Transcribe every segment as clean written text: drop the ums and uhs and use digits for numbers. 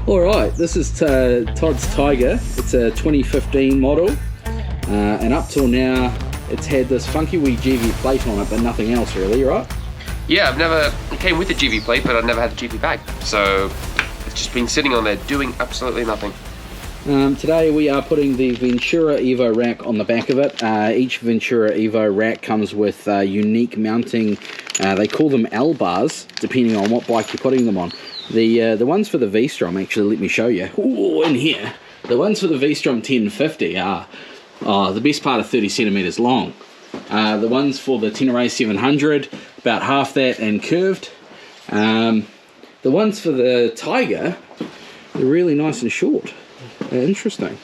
Alright, this is Todd's Tiger. It's a 2015 model, and up till now it's had this funky wee GV plate on it, but nothing else really, right? Yeah, it came with the GV plate, but I've never had the GV bag, so it's just been sitting on there doing absolutely nothing. Today we are putting the Ventura EVO rack on the back of it. Each Ventura EVO rack comes with unique mounting, they call them L bars, depending on what bike you're putting them on. The ones for the V-Strom, actually, let me show you. Ooh, in here. The ones for the V-Strom 1050 are the best part of 30 centimeters long. The ones for the Ventura 700, about half that and curved. The ones for the Tiger, they're really nice and short. Interesting.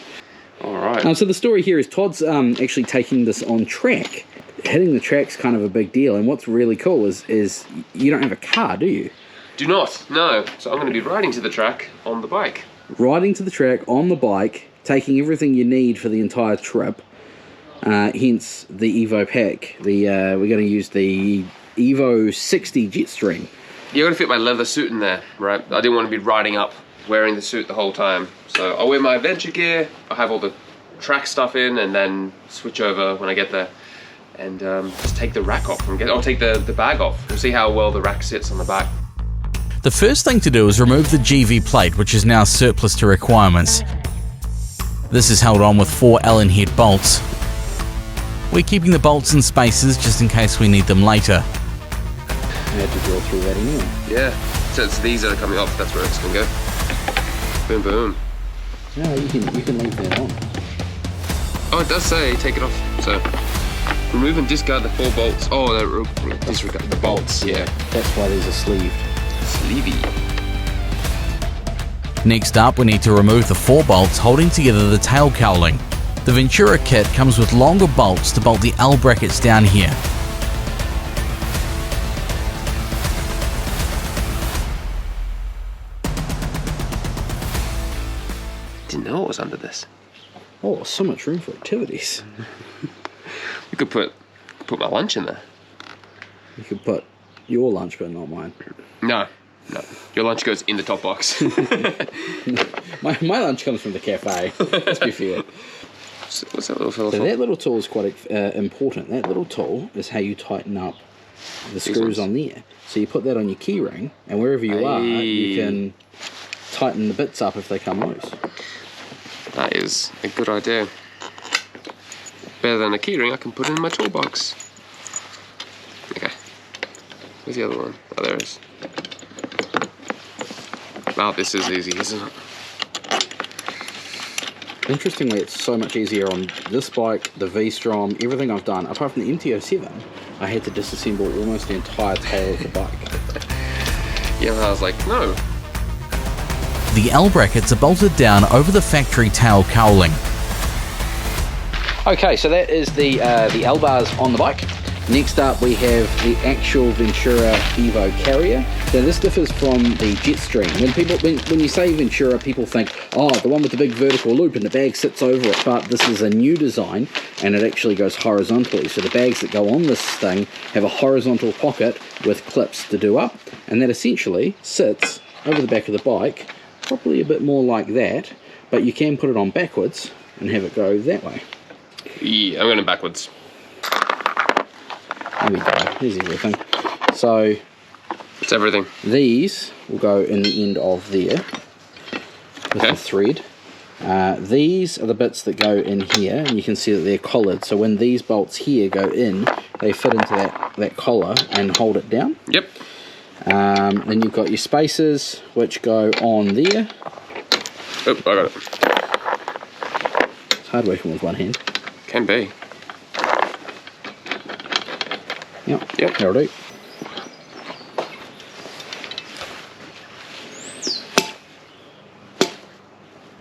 Alright. So the story here is Todd's actually taking this on track. Hitting the track's kind of a big deal, and what's really cool is you don't have a car, do you? Do not, no. So I'm going to be riding to the track on the bike. Riding to the track on the bike, taking everything you need for the entire trip, hence the Evo pack. We're going to use the Evo 60 Jetstream. You're going to fit my leather suit in there, right? I didn't want to be riding up wearing the suit the whole time. So I'll wear my adventure gear, I'll have all the track stuff in, and then switch over when I get there. And just take the rack off, I'll take the bag off. We'll see how well the rack sits on the back. The first thing to do is remove the GV plate, which is now surplus to requirements. This is held on with 4 Allen head bolts. We're keeping the bolts in spaces just in case we need them later. I had to draw through that anyway. Yeah, so it's these that are coming off, that's where it's going to go. Boom, boom. No, you can leave that on. Oh, it does say take it off. So remove and discard the 4 bolts. Oh, disregard the bolts, yeah. That's why these are sleeved. Sleevey. Next up, we need to remove the 4 bolts holding together the tail cowling. The Ventura kit comes with longer bolts to bolt the L brackets down here. Didn't know it was under this. Oh, so much room for activities. You could put my lunch in there. You could put your lunch, but not mine. No. Your lunch goes in the top box. my lunch comes from the cafe. Let's be fair. What's that little fella for? So that little tool is quite important. That little tool is how you tighten up the screws on there. So you put that on your key ring, and wherever you are, you can tighten the bits up if they come loose. That is a good idea. Better than a keyring I can put in my toolbox. Okay. Where's the other one? Oh, there it is. Wow, this is easy, isn't it? Interestingly, it's so much easier on this bike, the V-Strom, everything I've done. Apart from the MT-07, I had to disassemble almost the entire tail of the bike. Yeah, I was like, no. The L brackets are bolted down over the factory tail cowling. Okay, so that is the L bars on the bike. Next up we have the actual Ventura EVO carrier. Now this differs from the Jetstream. When you say Ventura, people think, oh, the one with the big vertical loop and the bag sits over it, but this is a new design and it actually goes horizontally. So the bags that go on this thing have a horizontal pocket with clips to do up, and that essentially sits over the back of the bike, probably a bit more like that, but you can put it on backwards and have it go that way. Yeah, I'm going backwards. There we go, there's everything. So it's everything. These will go in the end of there with the thread. These are the bits that go in here, and you can see that they're collared. So when these bolts here go in, they fit into that collar and hold it down. Yep. Then you've got your spacers, which go on there. Oh, I got it. It's hard working with one hand. Can be. Yep, that'll do.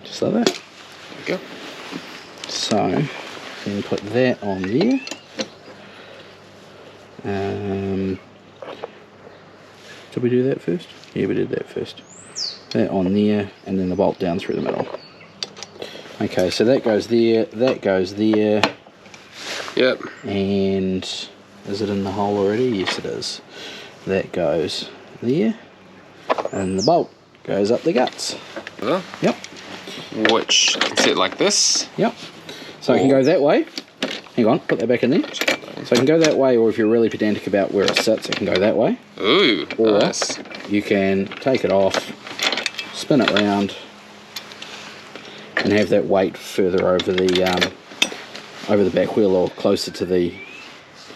Just like that. There we go. So, then put that on there. Did we do that first? Yeah, we did that first. That on there, and then the bolt down through the middle. Okay, so that goes there, that goes there. Yep. And is it in the hole already? Yes, it is. That goes there, and the bolt goes up the guts. there. Yep. Which can sit like this. Yep. So it can go that way. Hang on, put that back in there. So it can go that way, or if you're really pedantic about where it sits, it can go that way. Ooh, or nice. You can take it off, spin it round, and have that weight further over the back wheel or closer to the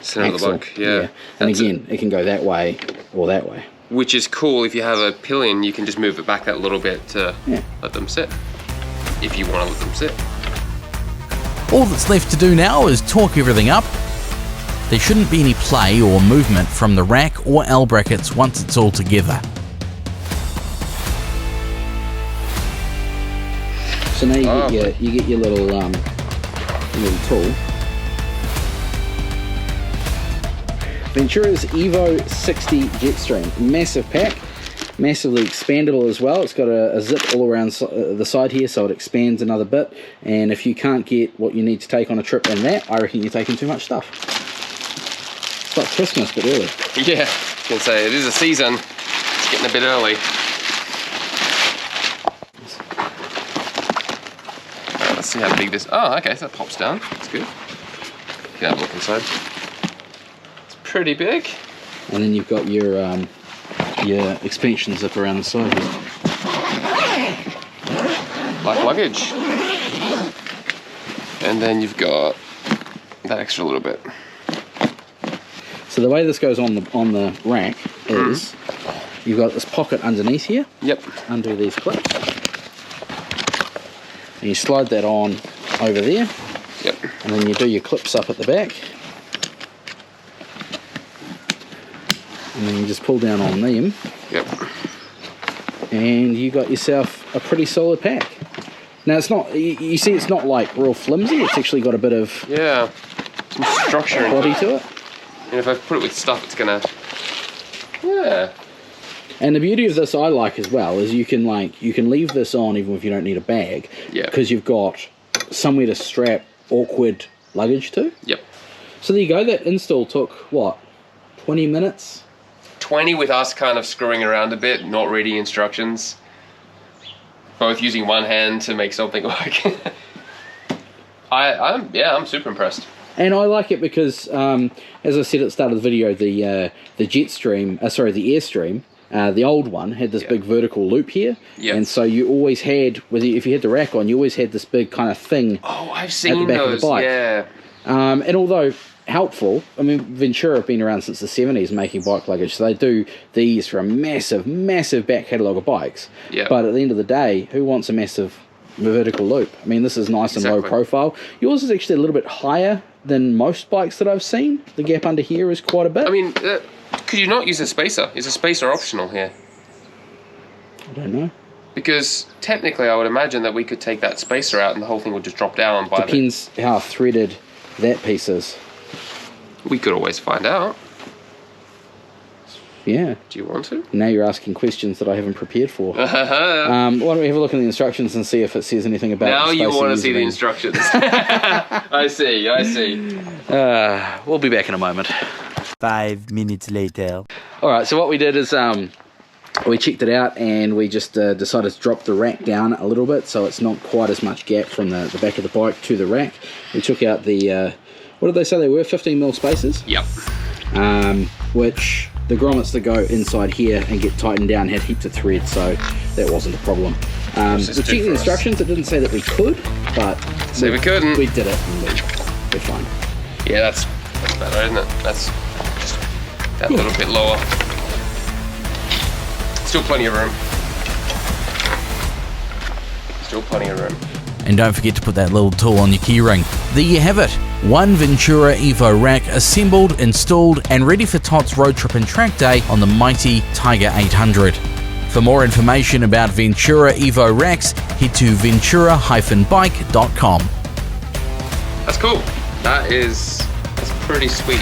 center of the bike. Yeah. And again, it can go that way or that way. Which is cool. If you have a pillion, you can just move it back that little bit to let them sit. If you want to let them sit. All that's left to do now is torque everything up. There shouldn't be any play or movement from the rack or L brackets once it's all together. So now you get your little tool. Ventura's EVO 60 Jetstream, massive pack, massively expandable as well. It's got a zip all around the side here, so it expands another bit. And if you can't get what you need to take on a trip in that, I reckon you're taking too much stuff. It's like Christmas, but early. Yeah, I was gonna say, it is a season. It's getting a bit early. Let's see how big this. Oh, okay, so that pops down. That's good. You can have a look inside. It's pretty big. And then you've got your expansion zip around the side here. Like luggage. And then you've got that extra little bit. So the way this goes on the rack is you've got this pocket underneath here. Yep. Under these clips. And you slide that on over there. Yep. And then you do your clips up at the back. And then you just pull down on them. Yep. And you got yourself a pretty solid pack. Now it's not, you see it's not like real flimsy, it's actually got a bit of some structure body to it. And if I put it with stuff, it's gonna, And the beauty of this I like as well is you can leave this on even if you don't need a bag. Yeah. Because you've got somewhere to strap awkward luggage to. Yep. So there you go, that install took what, 20 minutes? 20 with us kind of screwing around a bit, not reading instructions. Both using one hand to make something work. I'm super impressed. And I like it because, as I said at the start of the video, the Jetstream, the Airstream, the old one had this big vertical loop here, and so you always had, if you had the rack on, you always had this big kind of thing. Oh, I've at seen the back those. of the bike. Yeah. And although helpful, I mean, Ventura have been around since the 70s making bike luggage, so they do these for a massive, massive back catalogue of bikes. Yeah. But at the end of the day, who wants a massive vertical loop? I mean, this is nice and low profile. Yours is actually a little bit higher than most bikes that I've seen. The gap under here is quite a bit. I mean, could you not use a spacer? Is a spacer optional here? I don't know. Because technically I would imagine that we could take that spacer out and the whole thing would just drop down by Depends how threaded that piece is. We could always find out. Yeah. Do you want to? Now you're asking questions that I haven't prepared for. Why don't we have a look at the instructions and see if it says anything about now the you want to see the using. instructions. I see. We'll be back in a moment. 5 minutes later. Alright, so what we did is we checked it out and we just decided to drop the rack down a little bit so it's not quite as much gap from the back of the bike to the rack. We took out the, what did they say they were, 15mm spacers? Yep. Which the grommets that go inside here and get tightened down had heaps of thread, so that wasn't a problem. We checked the instructions, it didn't say that we could, but we couldn't. We did it and we're fine. Yeah, that's better, isn't it? That's just that little bit lower. Still plenty of room. Still plenty of room. And don't forget to put that little tool on your keyring. There you have it. One Ventura EVO rack assembled, installed and ready for Todd's road trip and track day on the mighty Tiger 800. For more information about Ventura EVO racks, head to ventura-bike.com. That's cool. That's pretty sweet.